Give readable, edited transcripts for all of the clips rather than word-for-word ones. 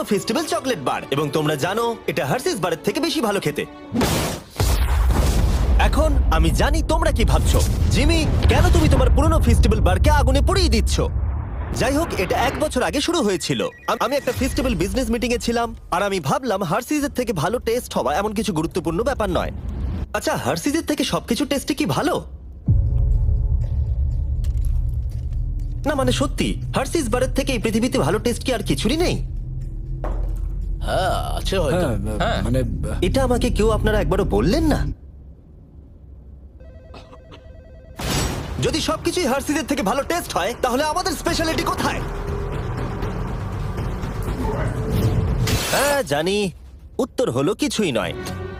পুরনো festival chocolate bar, এবং তোমরা জানো এটা হার্সিস বারের থেকে বেশি ভালো খেতে। এখন আমি জানি তোমরা কি ভাবছো, জিমি কেন তুমি তোমার পুরনো ফেস্টিভ্যাল বারকে আগুনে পুড়িয়ে দিচ্ছ? যাই হোক, এটা 1 বছর আগে শুরু হয়েছিল। আমি একটা ফেস্টিভ্যাল বিজনেস মিটিং এ ছিলাম, আর আমি ভাবলাম হার্সিজের থেকে ভালো টেস্ট হওয়া এমন কিছু গুরুত্বপূর্ণ ব্যাপার নয়। আচ্ছা, হার্সিজের থেকে সবকিছু টেস্টে কি ভালো? না মানে সত্যি, হার্সিস বারের থেকে এই পৃথিবীতে ভালো টেস্ট কি আর কিছুরই নেই? হ্যাঁ আছে হয়তো। হ্যাঁ মানে এটা আমাকে কেউ আপনারা একবারও বললেন না? যদি সবকিছুই হার্সিজের থেকে ভালো টেস্ট হয়, তাহলে আমাদের স্পেশালিটি কোথায়? হ্যাঁ জানি, উত্তর হলো কিছুই নয়।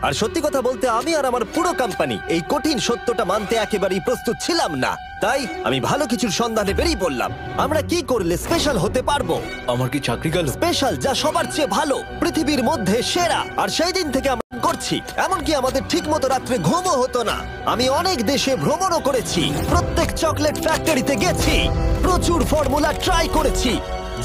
আর সত্যি কথা বলতে, আমি আর আমার পুরো কোম্পানি এই কঠিন সত্যটা মানতে একেবারেই প্রস্তুত ছিলাম না। তাই আমি ভালো কিছুর সন্ধানে বেরিয়ে পড়লাম। আমরা কি করলে স্পেশাল হতে পারবো? আমার কি চাকরি গেল? স্পেশাল যা সবার চেয়ে ভালো, পৃথিবীর মধ্যে সেরা। আর সেই দিন থেকে আমরা করছি, এমনকি আমাদের ঠিক মতো রাত্রে ঘুমও হতো না। আমি অনেক দেশে ভ্রমণও করেছি, প্রত্যেক চকলেট ফ্যাক্টরিতে গেছি, প্রচুর ফর্মুলা ট্রাই করেছি,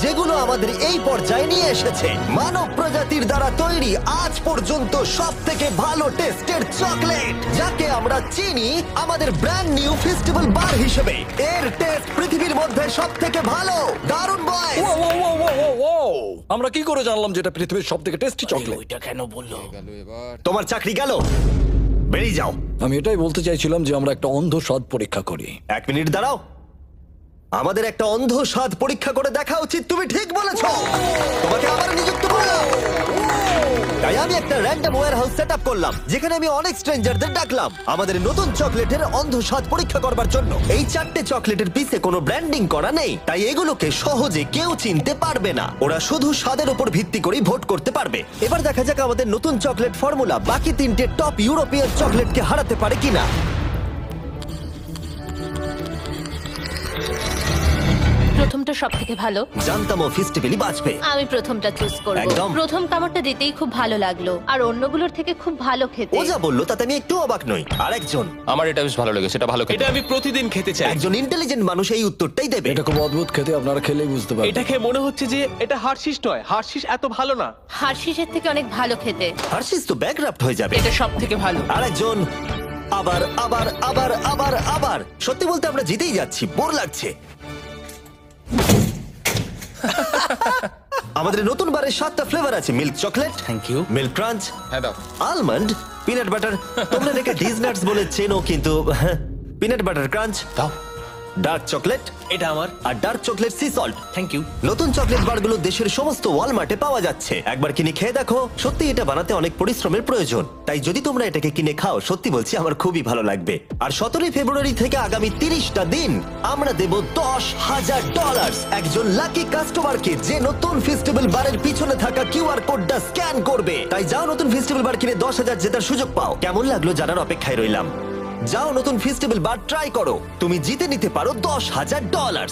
যেগুলো আমাদের এই পর্যায়ে নিয়ে এসেছে মানব প্রজাতির দ্বারা তৈরি আজ পর্যন্ত সব থেকে ভালো টেস্টের চকলেট, যাকে আমরা চিনি আমাদের ব্র্যান্ড নিউ ফেস্টিভ্যাল বার হিসেবে। এর টেস্ট পৃথিবীর মধ্যে সব থেকে ভালো। দারুণ বয়! আমরা কি করে জানলাম যেটা পৃথিবীর সবথেকে টেস্টি চকলেট? ওইটা কেন বললো? তোমার চাকরি গেল, বেরিয়ে যাও। আমি এটাই বলতে চাইছিলাম যে আমরা একটা অন্ধ স্বাদ পরীক্ষা করি। 1 মিনিট দাঁড়াও, আমাদের একটা অন্ধ স্বাদ পরীক্ষা করে দেখা উচিত। তুমি ঠিক বলেছো, তোমাকে আবার নিযুক্ত করলাম। তাই আমি একটা র্যান্ডম ওয়্যারহাউস সেটআপ করলাম, যেখানে আমি অনেক স্ট্রেঞ্জারদের ডাকলাম আমাদের নতুন চকলেটের অন্ধ স্বাদ পরীক্ষা করবার জন্য। এই 4টে চকলেটের পিছে কোনো ব্র্যান্ডিং করা নেই, তাই এগুলোকে সহজে কেউ চিনতে পারবে না। ওরা শুধু স্বাদের উপর ভিত্তি করেই ভোট করতে পারবে। এবার দেখা যাক আমাদের নতুন চকলেট ফর্মুলা বাকি 3টে টপ ইউরোপিয়ান চকলেটকে হারাতে পারে কিনা। প্রথমটা সব থেকে ভালো। জানতাম ও ফেস্টিভ্যালই বাঁচবে। আমি প্রথমটা চুজ করব। একদম। প্রথম কামড়টা দিতেই খুব ভালো লাগলো, আর অন্যগুলোর থেকে খুব ভালো খেতে। ও যা বললো তাতে আমি একটু অবাক নই। আরেকজন, আমার এটা বেশ ভালো লেগেছে, এটা ভালো খেতে। এটা আমি প্রতিদিন খেতে চাই। একজন ইন্টেলিজেন্ট মানুষ এই উত্তরটাই দেবে। এটা খুব অদ্ভুত খেতে, আপনারা খেলেই বুঝতে পারবেন। এটা খেয়ে মনে হচ্ছে যে এটা হার্শিস নয়, হার্শিস এত ভালো না। হার্শিসের থেকে অনেক ভালো খেতে। হার্শিস তো ব্যাকরাফট হয়ে যাবে। এটা সব থেকে ভালো। আরেকজন, আবার আবার আবার আবার আবার। সত্যি বলতে আমরা জিতেই যাচ্ছি, বোর লাগছে। আমাদের নতুন বারের 7টা ফ্লেভার আছে। Milk chocolate, thank you. Milk crunch, হ্যাঁ দাও। Almond, peanut butter. তোমরা এটাকে ডিজনাটস বলে চেনো, কিন্তু পিনাট বাটার ক্রাঞ্চ, দাও। ডার্ক চকলেট, এটা আমার। আর dark chocolate sea salt. Thank you. নতুন চকলেট বারগুলো দেশের সমস্ত ওয়ালমার্টে পাওয়া যাচ্ছে। একবার কিনে খেয়ে দেখো, সত্যি এটা বানাতে অনেক পরিশ্রমের প্রয়োজন। তাই যদি তোমরা এটাকে কিনে খাও, সত্যি বলছি আমার খুবই ভালো লাগবে। আর 17 ফেব্রুয়ারি থেকে আগামী 30টা দিন আমরা দেব $10,000 একজন লাকি কাস্টমারকে, যে নতুন ফেস্টিভ্যাল বারের পিছনে থাকা কিউআর কোডটা স্ক্যান করবে। তাই যাও নতুন ফেস্টিভ্যাল বার কিনে 10,000 জেতার সুযোগ পাও। কেমন লাগলো জানার অপেক্ষায় রইলাম। যাও নতুন ফেস্টিভ্যাল বার ট্রাই করো, তুমি জিতে নিতে পারো $10,000।